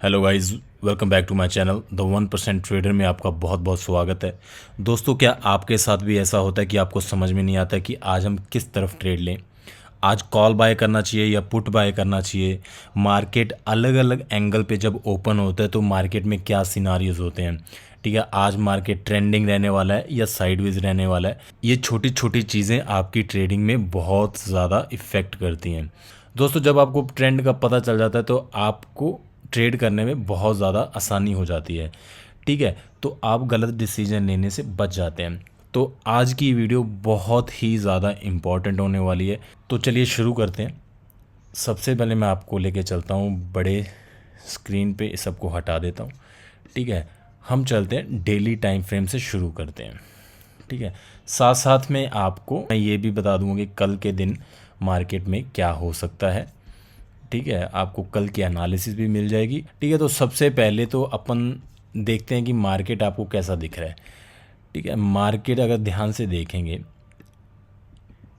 Hello guys, welcome back to my channel the 1% trader में आपका बहुत बहुत स्वागत है। दोस्तों, क्या आपके साथ भी ऐसा होता है कि आपको समझ में नहीं आता कि आज हम किस तरफ ट्रेड लें? आज कॉल बाय करना चाहिए या पुट बाय करना चाहिए? मार्केट अलग अलग एंगल पे जब ओपन होता है तो मार्केट में क्या सिनारियोज होते हैं? ठीक है, आज मार्केट ट्रेंडिंग रहने वाला है या साइडवेज रहने वाला है? ये छोटी छोटी चीज़ें आपकी ट्रेडिंग में बहुत ज़्यादा इफ़ेक्ट करती हैं। दोस्तों, जब आपको ट्रेंड का पता चल जाता है तो आपको ट्रेड करने में बहुत ज़्यादा आसानी हो जाती है। ठीक है, तो आप गलत डिसीजन लेने से बच जाते हैं। तो आज की वीडियो बहुत ही ज़्यादा इम्पॉर्टेंट होने वाली है। तो चलिए शुरू करते हैं। सबसे पहले मैं आपको लेके चलता हूँ बड़े स्क्रीन पे, इस सबको हटा देता हूँ। ठीक है, हम चलते हैं डेली टाइम फ्रेम से शुरू करते हैं। ठीक है, साथ साथ में आपको मैं ये भी बता दूंगा कि कल के दिन मार्केट में क्या हो सकता है। ठीक है, आपको कल की एनालिसिस भी मिल जाएगी। ठीक है, तो सबसे पहले तो अपन देखते हैं कि मार्केट आपको कैसा दिख रहा है। ठीक है, मार्केट अगर ध्यान से देखेंगे,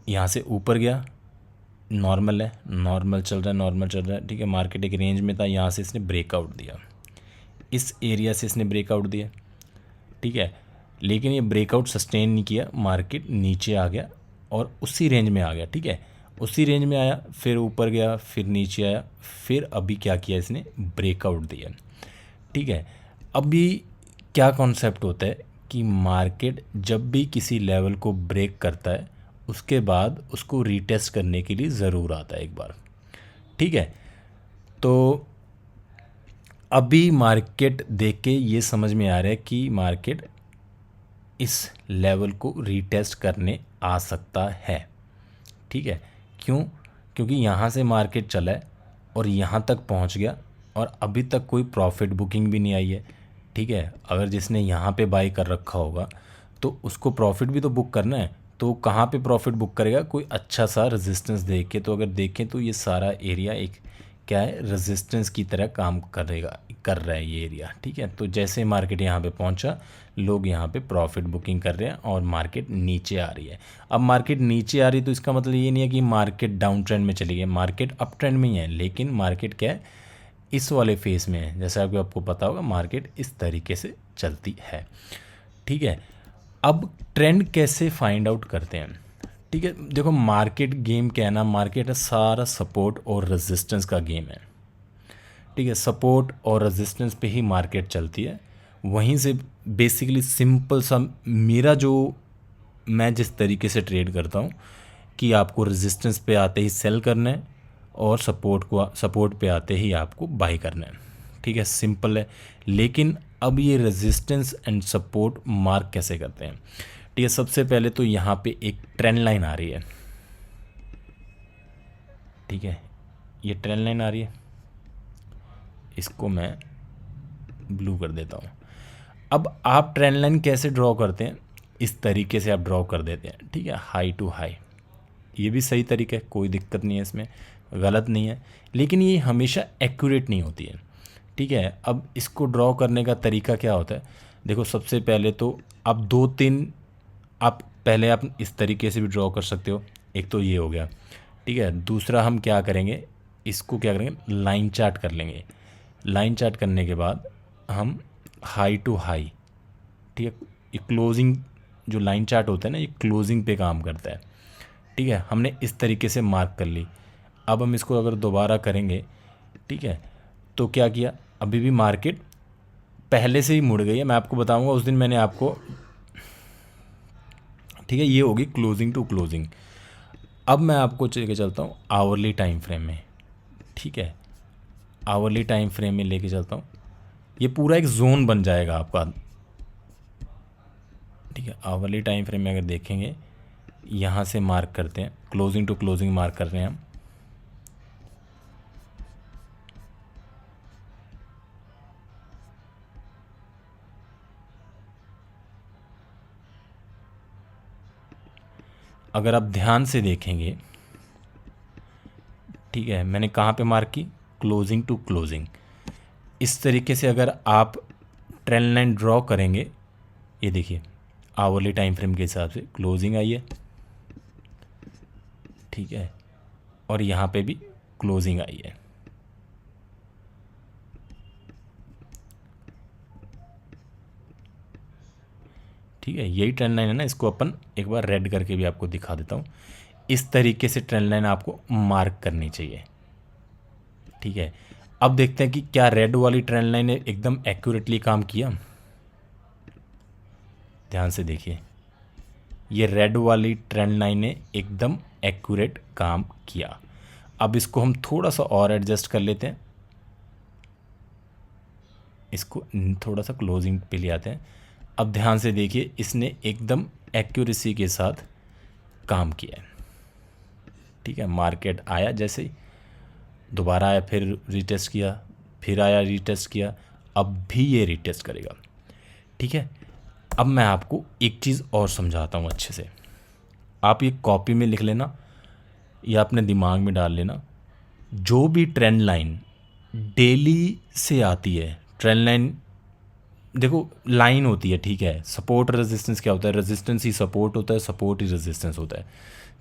यहाँ से ऊपर गया, नॉर्मल है, नॉर्मल चल रहा है, नॉर्मल चल रहा है। ठीक है, मार्केट एक रेंज में था, यहाँ से इसने ब्रेकआउट दिया, इस एरिया से इसने ब्रेकआउट दिया। ठीक है, लेकिन ये ब्रेकआउट सस्टेन नहीं किया, मार्केट नीचे आ गया और उसी रेंज में आ गया। ठीक है, उसी रेंज में आया, फिर ऊपर गया, फिर नीचे आया, फिर अभी क्या किया इसने, ब्रेकआउट दिया। ठीक है, अभी क्या कॉन्सेप्ट होता है कि मार्केट जब भी किसी लेवल को ब्रेक करता है उसके बाद उसको रीटेस्ट करने के लिए ज़रूर आता है एक बार। ठीक है, तो अभी मार्केट देख के ये समझ में आ रहा है कि मार्केट इस लेवल को रीटेस्ट करने आ सकता है। ठीक है, क्यों? क्योंकि यहाँ से मार्केट चला है और यहाँ तक पहुँच गया और अभी तक कोई प्रॉफिट बुकिंग भी नहीं आई है। ठीक है, अगर जिसने यहाँ पे बाई कर रखा होगा तो उसको प्रॉफिट भी तो बुक करना है। तो कहाँ पे प्रॉफिट बुक करेगा? कोई अच्छा सा रेजिस्टेंस देख के। तो अगर देखें तो ये सारा एरिया एक क्या है, रेजिस्टेंस की तरह काम कर रहा है ये एरिया। ठीक है, तो जैसे मार्केट यहाँ पे पहुँचा, लोग यहाँ पे प्रॉफिट बुकिंग कर रहे हैं और मार्केट नीचे आ रही है। अब मार्केट नीचे आ रही है तो इसका मतलब ये नहीं है कि मार्केट डाउन ट्रेंड में चली गई, मार्केट अप ट्रेंड में ही है। लेकिन मार्केट क्या है, इस वाले फेस में है। जैसा आपको पता होगा, मार्केट इस तरीके से चलती है। ठीक है, अब ट्रेंड कैसे फाइंड आउट करते हैं? ठीक है, देखो मार्केट गेम क्या है ना, मार्केट है सारा सपोर्ट और रेजिस्टेंस का गेम है। ठीक है, सपोर्ट और रेजिस्टेंस पे ही मार्केट चलती है। वहीं से बेसिकली सिंपल सा मेरा जो, मैं जिस तरीके से ट्रेड करता हूँ कि आपको रेजिस्टेंस पे आते ही सेल करना है और सपोर्ट पे आते ही आपको बाई करना है। ठीक है, सिंपल है। लेकिन अब ये रेजिस्टेंस एंड सपोर्ट मार्क कैसे करते हैं? ठीक है, सबसे पहले तो यहाँ पे एक ट्रेंड लाइन आ रही है। ठीक है, ये ट्रेंड लाइन आ रही है, इसको मैं ब्लू कर देता हूँ। अब आप ट्रेंड लाइन कैसे ड्रॉ करते हैं? इस तरीके से आप ड्रॉ कर देते हैं। ठीक है, हाई टू हाई, ये भी सही तरीका है, कोई दिक्कत नहीं है इसमें, गलत नहीं है। लेकिन ये हमेशा एक्यूरेट नहीं होती है। ठीक है, अब इसको ड्रॉ करने का तरीका क्या होता है? देखो, सबसे पहले तो आप दो तीन, आप इस तरीके से भी ड्रॉ कर सकते हो। एक तो ये हो गया। ठीक है, दूसरा हम क्या करेंगे, इसको क्या करेंगे, लाइन चार्ट कर लेंगे। लाइन चार्ट करने के बाद हम हाई टू हाई, ठीक है, ये क्लोजिंग, जो लाइन चार्ट होता है ना, ये क्लोजिंग पे काम करता है। ठीक है, हमने इस तरीके से मार्क कर ली। अब हम इसको अगर दोबारा करेंगे, ठीक है, तो क्या किया, अभी भी मार्केट पहले से ही मुड़ गई है। मैं आपको बताऊंगा, उस दिन मैंने आपको, ठीक है, ये होगी क्लोजिंग टू क्लोजिंग। अब मैं आपको लेके चलता हूँ आवरली टाइम फ्रेम में। ठीक है, आवरली टाइम फ्रेम में लेके चलता हूँ, ये पूरा एक जोन बन जाएगा आपका। ठीक है, आवरली टाइम फ्रेम में अगर देखेंगे, यहाँ से मार्क करते हैं, क्लोजिंग टू क्लोजिंग मार्क कर रहे हैं हम। अगर आप ध्यान से देखेंगे, ठीक है, मैंने कहाँ पे मार्क की, क्लोजिंग टू क्लोजिंग। इस तरीके से अगर आप ट्रेंड लाइन ड्रॉ करेंगे, ये देखिए आवरली टाइम फ्रेम के हिसाब से क्लोजिंग आई है। ठीक है, और यहाँ पे भी क्लोजिंग आई है। ठीक है, यही ट्रेंड लाइन है ना, इसको अपन एक बार रेड करके भी आपको दिखा देता हूँ। इस तरीके से ट्रेंड लाइन आपको मार्क करनी चाहिए। ठीक है, अब देखते हैं कि क्या रेड वाली ट्रेंड लाइन ने एकदम एक्यूरेटली काम किया। ध्यान से देखिए, ये रेड वाली ट्रेंड लाइन ने एकदम एक्यूरेट काम किया। अब इसको हम थोड़ा सा और एडजस्ट कर लेते हैं, इसको थोड़ा सा क्लोजिंग पे ले आते हैं। अब ध्यान से देखिए, इसने एकदम एक्यूरेसी के साथ काम किया है। ठीक है, मार्केट आया, जैसे ही दोबारा आया, फिर रीटेस्ट किया, फिर आया, रीटेस्ट किया, अब भी ये रीटेस्ट करेगा। ठीक है, अब मैं आपको एक चीज़ और समझाता हूँ अच्छे से। आप ये कॉपी में लिख लेना या अपने दिमाग में डाल लेना। जो भी ट्रेंड लाइन डेली से आती है, ट्रेंड लाइन देखो लाइन होती है, ठीक है। सपोर्ट रेजिस्टेंस क्या होता है? रेजिस्टेंस ही सपोर्ट होता है, सपोर्ट ही रेजिस्टेंस होता है।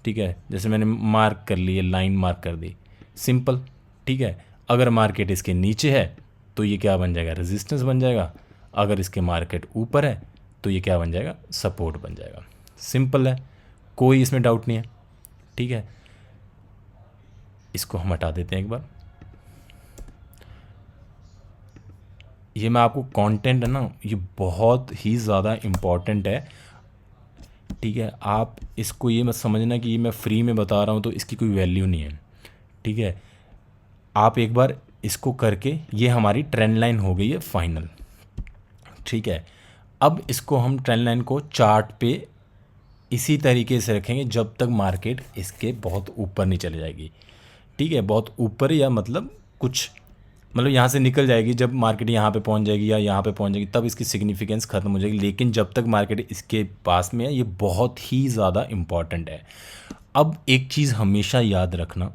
ठीक है, जैसे मैंने मार्क कर ली, लाइन मार्क कर दी, सिंपल। ठीक है, अगर मार्केट इसके नीचे है तो ये क्या बन जाएगा? रेजिस्टेंस बन जाएगा। अगर इसके मार्केट ऊपर है तो ये क्या बन जाएगा? सपोर्ट बन जाएगा। सिंपल है, कोई इसमें डाउट नहीं है। ठीक है, इसको हम हटा देते हैं एक बार। ये मैं आपको कंटेंट है ना, ये बहुत ही ज़्यादा इम्पॉर्टेंट है। ठीक है, आप इसको ये मत समझना कि ये मैं फ्री में बता रहा हूँ तो इसकी कोई वैल्यू नहीं है। ठीक है, आप एक बार इसको करके, ये हमारी ट्रेंड लाइन हो गई है फाइनल। ठीक है, अब इसको हम ट्रेंड लाइन को चार्ट पे इसी तरीके से रखेंगे जब तक मार्केट इसके बहुत ऊपर नहीं चले जाएगी। ठीक है, बहुत ऊपर या मतलब कुछ, मतलब यहाँ से निकल जाएगी, जब मार्केट यहाँ पे पहुँच जाएगी या यहाँ पे पहुँच जाएगी तब इसकी सिग्निफिकेंस ख़त्म हो जाएगी। लेकिन जब तक मार्केट इसके पास में है, ये बहुत ही ज़्यादा इम्पॉर्टेंट है। अब एक चीज़ हमेशा याद रखना,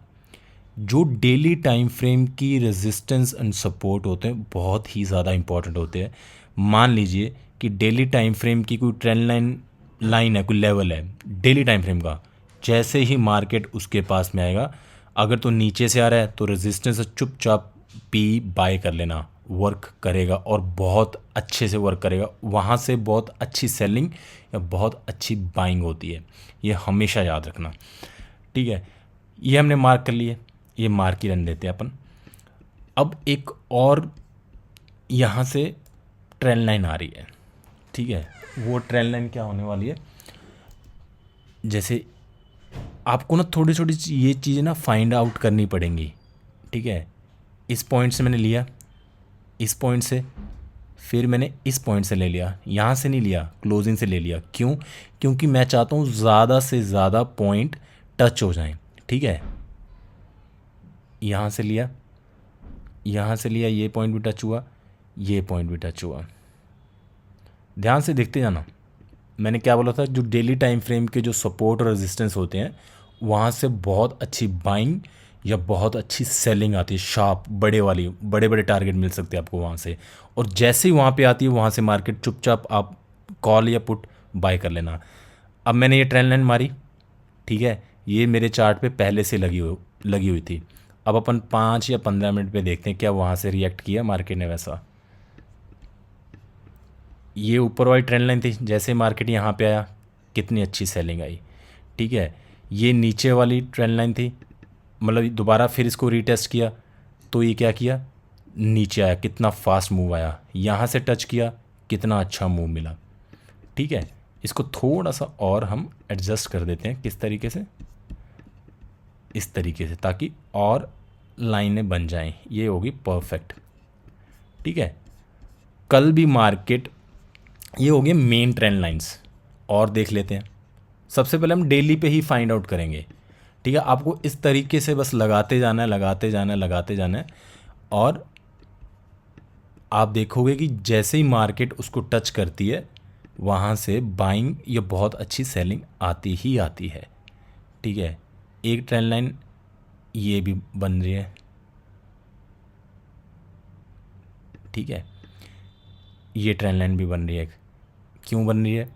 जो डेली टाइम फ्रेम की रेजिस्टेंस एंड सपोर्ट होते हैं बहुत ही ज़्यादा इंपॉर्टेंट होते हैं। मान लीजिए कि डेली टाइम फ्रेम की कोई ट्रेंड लाइन है, कोई लेवल है डेली टाइम फ्रेम का, जैसे ही मार्केट उसके पास में आएगा, अगर तो नीचे से आ रहा है तो रेजिस्टेंस से चुपचाप पी बाय कर लेना, वर्क करेगा और बहुत अच्छे से वर्क करेगा। वहाँ से बहुत अच्छी सेलिंग या बहुत अच्छी बाइंग होती है, ये हमेशा याद रखना। ठीक है, ये हमने मार्क कर लिए, ये मार्क ही रहने देते हैं अपन। अब एक और यहाँ से ट्रेंड लाइन आ रही है। ठीक है, वो ट्रेंड लाइन क्या होने वाली है, जैसे आपको ना थोड़ी छोटी ये चीज़ें ना फाइंड आउट करनी पड़ेंगी। ठीक है, इस पॉइंट से मैंने लिया, इस पॉइंट से, फिर मैंने इस पॉइंट से ले लिया, यहाँ से नहीं लिया, क्लोजिंग से ले लिया। क्यों? क्योंकि मैं चाहता हूँ ज़्यादा से ज़्यादा पॉइंट टच हो जाएं। ठीक है, यहाँ से लिया, यहाँ से लिया, ये पॉइंट भी टच हुआ, ये पॉइंट भी टच हुआ। ध्यान से देखते जाना, मैंने क्या बोला था, जो डेली टाइम फ्रेम के जो सपोर्ट और रेजिस्टेंस होते हैं वहाँ से बहुत अच्छी बाइंग या बहुत अच्छी सेलिंग आती है, शार्प बड़े वाली, बड़े बड़े टारगेट मिल सकते हैं आपको वहाँ से। और जैसे ही वहाँ पे आती है, वहाँ से मार्केट चुपचाप आप कॉल या पुट बाय कर लेना। अब मैंने ये ट्रेंड लाइन मारी, ठीक है, ये मेरे चार्ट पे पहले से लगी हुई थी। अब अपन 5 या 15 मिनट पे देखते हैं क्या वहाँ से रिएक्ट किया मार्केट ने। वैसा ये ऊपर वाली ट्रेंड लाइन थी, जैसे मार्केट यहाँ पे आया कितनी अच्छी सेलिंग आई। ठीक है, ये नीचे वाली ट्रेंड लाइन थी, मतलब दोबारा फिर इसको रीटेस्ट किया तो ये क्या किया, नीचे आया, कितना फास्ट मूव आया, यहाँ से टच किया, कितना अच्छा मूव मिला। ठीक है, इसको थोड़ा सा और हम एडजस्ट कर देते हैं, किस तरीके से, इस तरीके से, ताकि और लाइनें बन जाएं, ये होगी परफेक्ट। ठीक है, कल भी मार्केट, ये हो गए मेन ट्रेंड लाइंस। और देख लेते हैं, सबसे पहले हम डेली पे ही फाइंड आउट करेंगे। ठीक है, आपको इस तरीके से बस लगाते जाना है, लगाते जाना है, लगाते जाना है, और आप देखोगे कि जैसे ही मार्केट उसको टच करती है वहाँ से बाइंग या बहुत अच्छी सेलिंग आती ही आती है। ठीक है, एक ट्रेंड लाइन ये भी बन रही है। ठीक है, ये ट्रेंड लाइन भी बन रही है। क्यों बन रही है?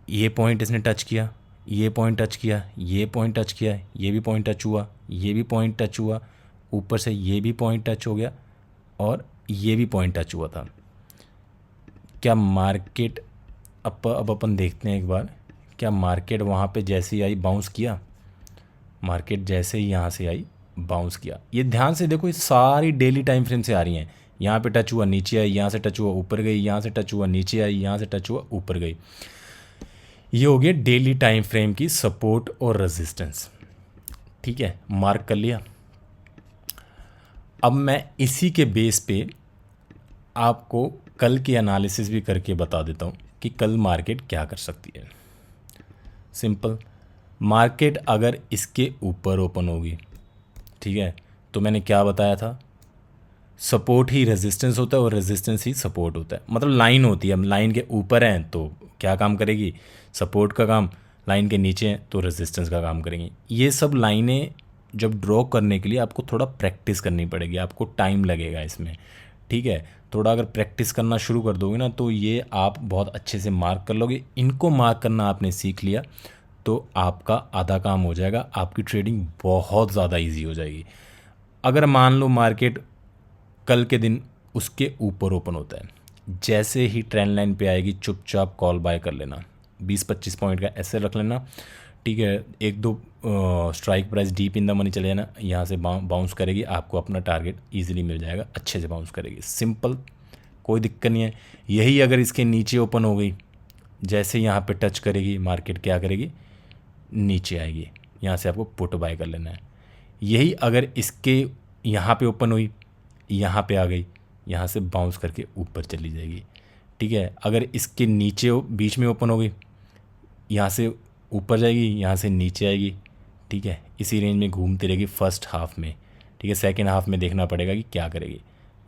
ये पॉइंट इसने टच किया, ये पॉइंट टच किया, ये पॉइंट टच किया, ये भी पॉइंट टच हुआ, ये भी पॉइंट टच हुआ, ऊपर से ये भी पॉइंट टच हो गया और ये भी पॉइंट टच हुआ था। क्या मार्केट अब अपन देखते हैं एक बार, क्या मार्केट वहाँ पे जैसे ही आई बाउंस किया, मार्केट जैसे ही यहाँ से आई बाउंस किया। ये ध्यान से देखो, ये सारी डेली टाइम फ्रेम से आ रही हैं। यहाँ पे टच हुआ नीचे आई, यहाँ से टच हुआ ऊपर गई, यहाँ से टच हुआ नीचे आई, यहाँ से टच हुआ ऊपर गई। ये हो गया डेली टाइम फ्रेम की सपोर्ट और रेजिस्टेंस। ठीक है, मार्क कर लिया। अब मैं इसी के बेस पे आपको कल की एनालिसिस भी करके बता देता हूँ कि कल मार्केट क्या कर सकती है। सिंपल, मार्केट अगर इसके ऊपर ओपन होगी, ठीक है, तो मैंने क्या बताया था, सपोर्ट ही रेजिस्टेंस होता है और रेजिस्टेंस ही सपोर्ट होता है। मतलब लाइन होती है, हम लाइन के ऊपर हैं तो क्या काम करेगी, सपोर्ट का काम, लाइन के नीचे हैं तो रेजिस्टेंस का काम करेंगी। ये सब लाइनें जब ड्रॉ करने के लिए आपको थोड़ा प्रैक्टिस करनी पड़ेगी, आपको टाइम लगेगा इसमें। ठीक है, थोड़ा अगर प्रैक्टिस करना शुरू कर दोगे ना तो ये आप बहुत अच्छे से मार्क कर लोगे। इनको मार्क करना आपने सीख लिया तो आपका आधा काम हो जाएगा, आपकी ट्रेडिंग बहुत ज़्यादा इजी हो जाएगी। अगर मान लो मार्केट कल के दिन उसके ऊपर ओपन होता है, जैसे ही ट्रेंड लाइन पे आएगी चुपचाप कॉल बाय कर लेना, 20-25 पॉइंट का ऐसे रख लेना। ठीक है, एक दो strike price deep in the money चले जाना, यहाँ से बाउंस करेगी, आपको अपना टारगेट इजीली मिल जाएगा, अच्छे से बाउंस करेगी। सिंपल, कोई दिक्कत नहीं है। यही अगर इसके नीचे ओपन हो गई, जैसे यहाँ पे टच करेगी मार्केट क्या करेगी, नीचे आएगी, यहाँ से आपको पुट बाय कर लेना है। यही अगर इसके यहाँ पे ओपन हुई, यहाँ पे आ गई, यहाँ से बाउंस करके ऊपर चली जाएगी। ठीक है, अगर इसके नीचे बीच में ओपन हो गई, यहाँ से ऊपर जाएगी, यहाँ से नीचे आएगी। ठीक है, इसी रेंज में घूमती रहेगी फर्स्ट हाफ में। ठीक है, सेकंड हाफ में देखना पड़ेगा कि क्या करेगी।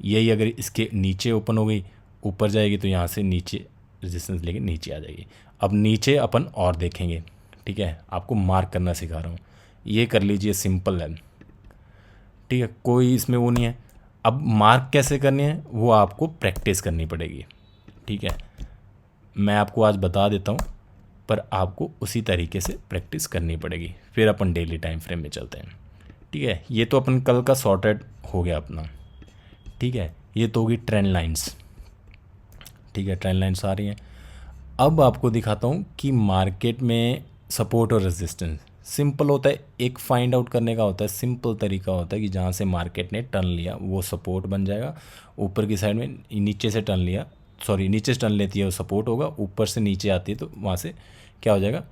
यही अगर इसके नीचे ओपन हो गई, ऊपर जाएगी तो यहाँ से नीचे रेजिस्टेंस लेके नीचे आ जाएगी। अब नीचे अपन और देखेंगे। ठीक है, आपको मार्क करना सिखा रहा हूँ, ये कर लीजिए, सिंपल है। ठीक है, कोई इसमें वो नहीं है। अब मार्क कैसे करनी है वो आपको प्रैक्टिस करनी पड़ेगी। ठीक है, मैं आपको आज बता देता हूँ, पर आपको उसी तरीके से प्रैक्टिस करनी पड़ेगी। फिर अपन डेली टाइम फ्रेम में चलते हैं। ठीक है, ये तो अपन कल का सॉर्टेड हो गया अपना। ठीक है, ये तो होगी ट्रेंड लाइंस। ठीक है, ट्रेंड लाइंस आ रही हैं। अब आपको दिखाता हूँ कि मार्केट में सपोर्ट और रेजिस्टेंस सिंपल होता है, एक फाइंड आउट करने का होता है, सिंपल तरीका होता है कि जहाँ से मार्केट ने टर्न लिया वो सपोर्ट बन जाएगा, ऊपर की साइड में नीचे से टर्न लिया, सॉरी नीचे से टर्न लेती है वो सपोर्ट होगा, ऊपर से नीचे आती है तो वहाँ से क्या हो जाएगा,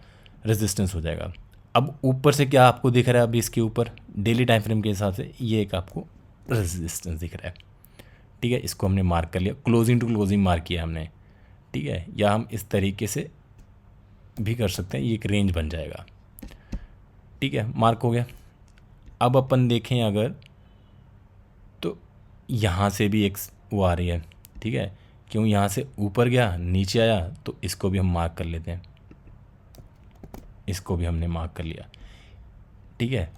रेजिस्टेंस हो जाएगा। अब ऊपर से क्या आपको दिख रहा है, अभी इसके ऊपर डेली टाइम फ्रेम के हिसाब से ये एक आपको रेजिस्टेंस दिख रहा है। ठीक है, इसको हमने मार्क कर लिया, क्लोजिंग टू क्लोजिंग मार्क किया हमने। ठीक है, या हम इस तरीके से भी कर सकते हैं, ये एक रेंज बन जाएगा। ठीक है, मार्क हो गया। अब अपन देखें अगर तो यहाँ से भी एक वो आ रही है। ठीक है, क्यों, यहाँ से ऊपर गया नीचे आया तो इसको भी हम मार्क कर लेते हैं, इसको भी हमने मार्क कर लिया। ठीक है,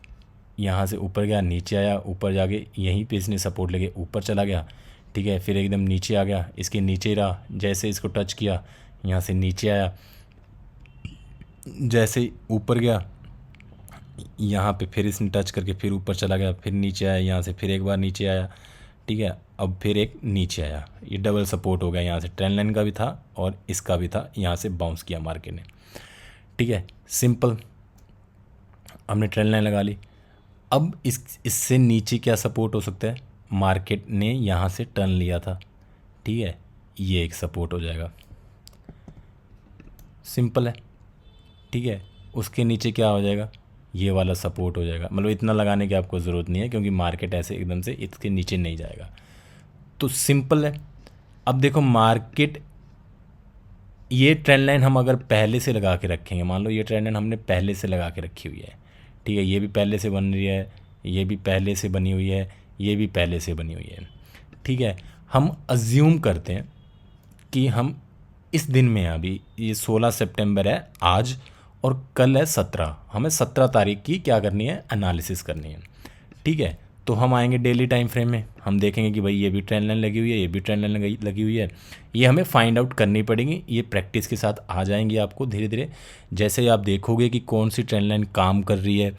यहाँ से ऊपर गया नीचे आया, ऊपर जाके यहीं पे इसने सपोर्ट लेके ऊपर चला गया। ठीक है, फिर एकदम नीचे आ गया, इसके नीचे रहा, जैसे इसको टच किया यहाँ से नीचे आया, जैसे ऊपर गया यहाँ पे फिर इसने टच करके फिर ऊपर चला गया, फिर नीचे आया, यहाँ से फिर एक बार नीचे आया। ठीक है, अब फिर एक नीचे आया, ये डबल सपोर्ट हो गया, यहाँ से ट्रेंड लाइन का भी था और इसका भी था, यहाँ से बाउंस किया मार्केट ने। ठीक है, सिंपल, हमने ट्रेंड लाइन लगा ली। अब इससे नीचे क्या सपोर्ट हो सकता है, मार्केट ने यहाँ से टर्न लिया था। ठीक है, ये एक सपोर्ट हो जाएगा, सिंपल है। ठीक है, उसके नीचे क्या हो जाएगा, ये वाला सपोर्ट हो जाएगा। मतलब इतना लगाने की आपको ज़रूरत नहीं है क्योंकि मार्केट ऐसे एकदम से इसके नीचे नहीं जाएगा, तो सिंपल है। अब देखो मार्केट, ये ट्रेंड लाइन हम अगर पहले से लगा के रखेंगे, मान लो ये ट्रेंड लाइन हमने पहले से लगा के रखी हुई है। ठीक है, ये भी पहले से बन रही है, ये भी पहले से बनी हुई है, ये भी पहले से बनी हुई है। ठीक है, हम अज्यूम करते हैं कि हम इस दिन में, अभी ये 16 सितंबर है आज और कल है 17, हमें 17 तारीख की क्या करनी है, एनालिसिस करनी है। ठीक है, तो हम आएंगे डेली टाइम फ्रेम में, हम देखेंगे कि भाई ये भी ट्रेंड लाइन लगी हुई है, ये भी ट्रेंड लाइन लगी हुई है, ये हमें फाइंड आउट करनी पड़ेगी। ये प्रैक्टिस के साथ आ जाएंगी आपको धीरे धीरे, जैसे ही आप देखोगे कि कौन सी ट्रेंड लाइन काम कर रही है।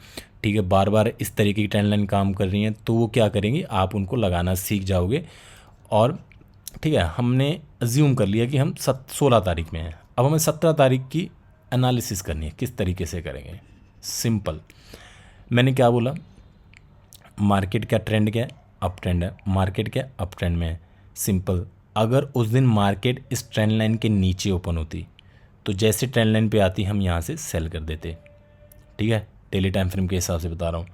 ठीक है, बार बार इस तरीके की ट्रेंड लाइन काम कर रही हैं तो वो क्या करेंगी, आप उनको लगाना सीख जाओगे। और ठीक है, हमने अज्यूम कर लिया कि हम 16 तारीख में हैं। अब हमें 17 तारीख की एनालिसिस करनी है। किस तरीके से करेंगे? सिंपल, मैंने क्या बोला, मार्केट का ट्रेंड क्या है? अप ट्रेंड है। मार्केट क्या अप ट्रेंड में है। सिंपल, अगर उस दिन मार्केट इस ट्रेंड लाइन के नीचे ओपन होती तो जैसे ट्रेंड लाइन पे आती हम यहाँ से सेल कर देते। ठीक है, डेली टाइम फ्रेम के हिसाब से बता रहा हूँ।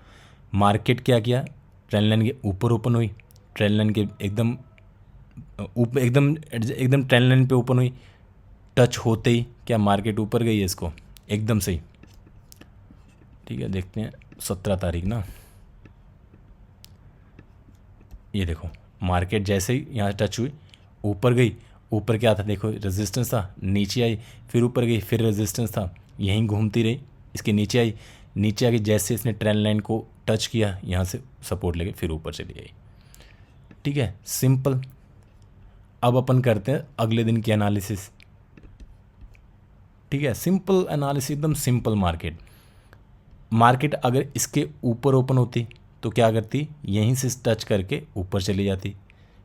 मार्केट क्या किया, ट्रेंड लाइन के ऊपर ओपन हुई, ट्रेंड लाइन के एकदम ऊपर, एकदम ट्रेंड लाइन पे ओपन हुई, टच होते ही क्या मार्केट ऊपर गई है इसको एकदम से ही। ठीक है, देखते हैं 17 तारीख ना, ये देखो मार्केट जैसे ही यहाँ टच हुई ऊपर गई। ऊपर क्या था देखो, रेजिस्टेंस था, नीचे आई, फिर ऊपर गई, फिर रेजिस्टेंस था, यहीं घूमती रही, इसके नीचे आई, नीचे आके जैसे इसने ट्रेंड लाइन को टच किया यहाँ से सपोर्ट लेके फिर ऊपर चली आई। ठीक है, सिंपल। अब अपन करते हैं अगले दिन की एनालिसिस। ठीक है, सिंपल एनालिसिस, एकदम सिंपल। मार्केट अगर इसके ऊपर ओपन होती तो क्या करती, यहीं से टच करके ऊपर चली जाती।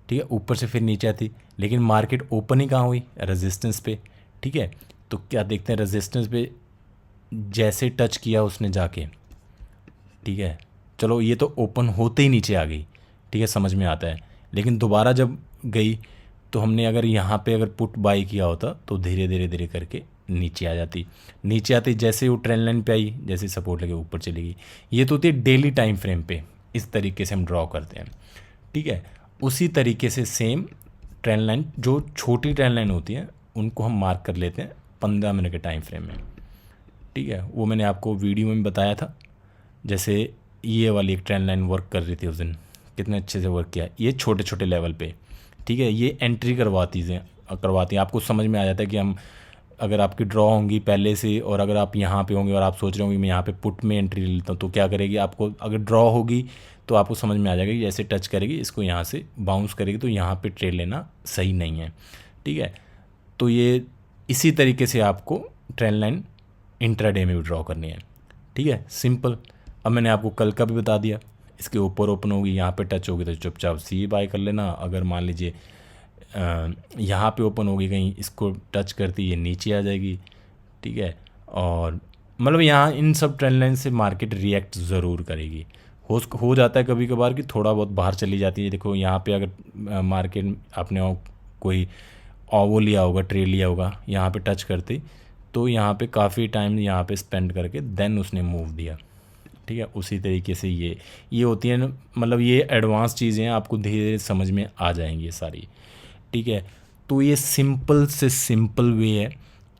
ठीक है, ऊपर से फिर नीचे आती, लेकिन मार्केट ओपन ही कहाँ हुई, रेजिस्टेंस पे। ठीक है, तो क्या देखते हैं, रेजिस्टेंस पे जैसे टच किया उसने जाके, ठीक है, चलो ये तो ओपन होते ही नीचे आ गई, ठीक है, समझ में आता है। लेकिन दोबारा जब गई तो हमने अगर यहाँ पे अगर पुट बाई किया होता तो धीरे धीरे धीरे करके नीचे आ जाती। नीचे आती जैसे वो ट्रेंड लाइन पे आई, जैसे सपोर्ट लगे ऊपर चली गई। ये तो होती है डेली टाइम फ्रेम पे, इस तरीके से हम ड्रॉ करते हैं। ठीक है, उसी तरीके से सेम ट्रेंड लाइन, जो छोटी ट्रेंड लाइन होती है उनको हम मार्क कर लेते हैं 15 मिनट के टाइम फ्रेम में। ठीक है, वो मैंने आपको वीडियो में बताया था। जैसे ये वाली एक ट्रेंड लाइन वर्क कर रही थी उस दिन, कितने अच्छे से वर्क किया, ये छोटे छोटे लेवल पे। ठीक है, ये एंट्री करवाती हैं, आपको समझ में आ जाता है कि हम, अगर आपकी ड्रॉ होंगी पहले से और अगर आप यहाँ पे होंगे और आप सोच रहे होंगे मैं यहाँ पे पुट में एंट्री ले लेता हूँ, तो क्या करेगी, आपको अगर ड्रॉ होगी तो आपको समझ में आ जाएगा कि जैसे टच करेगी इसको, यहाँ से बाउंस करेगी, तो यहाँ पे ट्रेड लेना सही नहीं है। ठीक है, तो ये इसी तरीके से आपको ट्रेंड लाइन इंट्राडे में भी ड्रॉ करनी है। ठीक है, सिंपल। अब मैंने आपको कल का भी बता दिया, इसके ऊपर ओपन होगी, यहाँ पे टच होगी तो चुपचाप सी बाय कर लेना। अगर मान लीजिए यहाँ पे ओपन होगी, कहीं इसको टच करती ये नीचे आ जाएगी। ठीक है, और मतलब यहाँ इन सब ट्रेंड लाइन से मार्केट रिएक्ट ज़रूर करेगी। हो जाता है कभी कभार कि थोड़ा बहुत बाहर चली जाती है। देखो यहाँ पे अगर मार्केट आपने कोई वो लिया होगा, ट्रेड लिया होगा, यहाँ पे टच करती तो यहाँ पे काफ़ी टाइम यहाँ पे स्पेंड करके देन उसने मूव दिया। ठीक है, उसी तरीके से ये होती है, मतलब ये एडवांस चीज़ें आपको धीरे धीरे समझ में आ जाएंगी सारी। ठीक है, तो ये सिंपल से सिंपल वे है,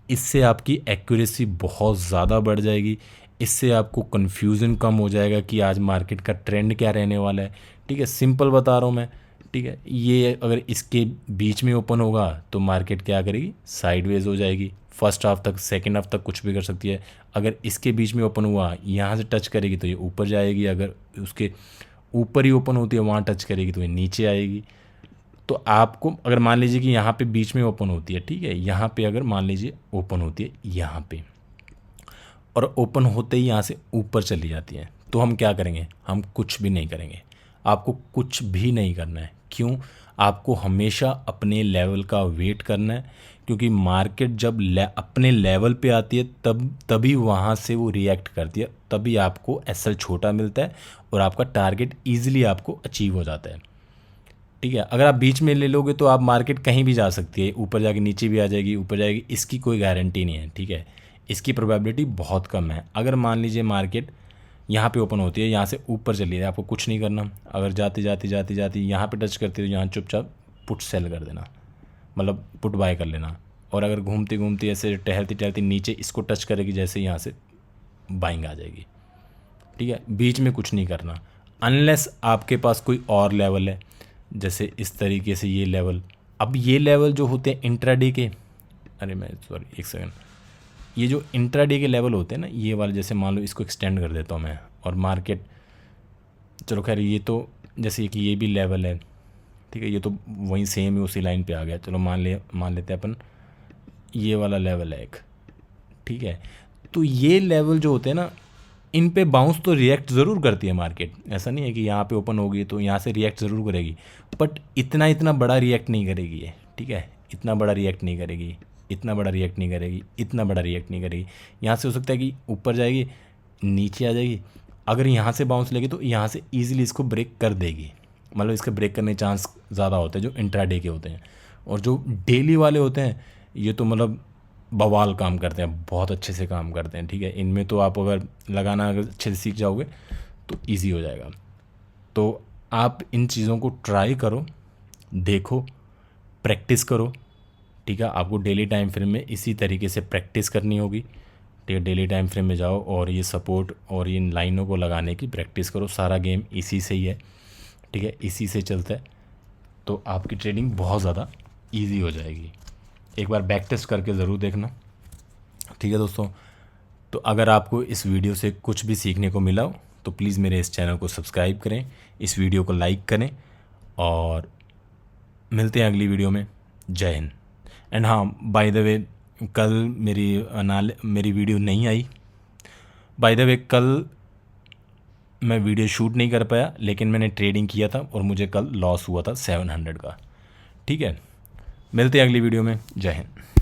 इससे आपकी एक्यूरेसी बहुत ज़्यादा बढ़ जाएगी, इससे आपको कन्फ्यूज़न कम हो जाएगा कि आज मार्केट का ट्रेंड क्या रहने वाला है। ठीक है, सिंपल बता रहा हूँ मैं। ठीक है, ये अगर इसके बीच में ओपन होगा तो मार्केट क्या करेगी, साइडवेज हो जाएगी, फर्स्ट हाफ तक, सेकंड हाफ तक कुछ भी कर सकती है। अगर इसके बीच में ओपन हुआ, यहाँ से टच करेगी तो ये ऊपर जाएगी, अगर उसके ऊपर ही ओपन होती है वहाँ टच करेगी तो ये नीचे आएगी। तो आपको अगर मान लीजिए कि यहाँ पे बीच में ओपन होती है, ठीक है, यहाँ पे अगर मान लीजिए ओपन होती है यहाँ पे और ओपन होते ही यहाँ से ऊपर चली जाती है, तो हम क्या करेंगे, हम कुछ भी नहीं करेंगे। आपको कुछ भी नहीं करना है। क्यों? आपको हमेशा अपने लेवल का वेट करना है, क्योंकि मार्केट जब अपने लेवल पे आती है तभी वहाँ से वो रिएक्ट करती है, तभी आपको एसएल छोटा मिलता है और आपका टारगेट ईजिली आपको अचीव हो जाता है। ठीक है, अगर आप बीच में ले लोगे तो आप मार्केट कहीं भी जा सकती है, ऊपर जाके नीचे भी आ जाएगी, ऊपर जाएगी, इसकी कोई गारंटी नहीं है। ठीक है, इसकी प्रोबेबिलिटी बहुत कम है। अगर मान लीजिए मार्केट यहाँ पे ओपन होती है, यहाँ से ऊपर चली है, आपको कुछ नहीं करना। अगर जाती जाती जाती जाती यहाँ पे टच करती है तो यहाँ चुपचाप पुट सेल कर देना, मतलब पुट बाय कर लेना। और अगर घूमती घूमती ऐसे टहलती टहलती नीचे इसको टच करेगी, जैसे यहाँ से बाइंग आ जाएगी। ठीक है, बीच में कुछ नहीं करना, अनलेस आपके पास कोई और लेवल है, जैसे इस तरीके से ये लेवल। अब ये लेवल जो होते हैं इंट्राडे के, एक सेकंड, ये जो इंट्राडे के लेवल होते हैं ना, ये वाले, जैसे मान लो इसको एक्सटेंड कर देता हूँ मैं और मार्केट, चलो खैर ये तो जैसे कि ये भी लेवल है, ठीक है, ये तो वहीं सेम ही उसी लाइन पे आ गया। चलो मान लेते हैं अपन ये वाला लेवल है एक। ठीक है, तो ये लेवल जो होते हैं ना, इन पे बाउंस तो रिएक्ट ज़रूर करती है मार्केट, ऐसा नहीं है कि यहाँ पे ओपन होगी तो यहाँ से रिएक्ट ज़रूर करेगी, बट इतना बड़ा रिएक्ट नहीं करेगी ये। ठीक है, इतना बड़ा रिएक्ट नहीं करेगी, इतना बड़ा रिएक्ट नहीं करेगी, इतना बड़ा रिएक्ट नहीं करेगी। यहाँ से हो सकता है कि ऊपर जाएगी, नीचे आ जाएगी। अगर यहाँ से बाउंस लेगी तो यहाँ से ईजिली इसको ब्रेक कर देगी, मतलब इसके ब्रेक करने चांस ज़्यादा होते हैं जो इंट्राडे के होते हैं। और जो डेली वाले होते हैं ये तो मतलब बवाल काम करते हैं, बहुत अच्छे से काम करते हैं, ठीक है। इनमें तो आप अगर लगाना अगर अच्छे से सीख जाओगे तो ईजी हो जाएगा। तो आप इन चीज़ों को ट्राई करो, देखो, प्रैक्टिस करो, ठीक है। आपको डेली टाइम फ्रेम में इसी तरीके से प्रैक्टिस करनी होगी, ठीक है। डेली टाइम फ्रेम में जाओ और ये सपोर्ट और इन लाइनों को लगाने की प्रैक्टिस करो। सारा गेम इसी से ही है, ठीक है, इसी से चलता है। तो आपकी ट्रेडिंग बहुत ज़्यादा ईजी हो जाएगी। एक बार बैक टेस्ट करके ज़रूर देखना, ठीक है दोस्तों। तो अगर आपको इस वीडियो से कुछ भी सीखने को मिला हो तो प्लीज़ मेरे इस चैनल को सब्सक्राइब करें, इस वीडियो को लाइक करें और मिलते हैं अगली वीडियो में। जय हिंद। एंड हाँ, बाय द वे, कल मेरी वीडियो नहीं आई। बाय द वे, कल मैं वीडियो शूट नहीं कर पाया, लेकिन मैंने ट्रेडिंग किया था और मुझे कल लॉस हुआ था 700 का, ठीक है। मिलते हैं अगली वीडियो में। जय हिंद।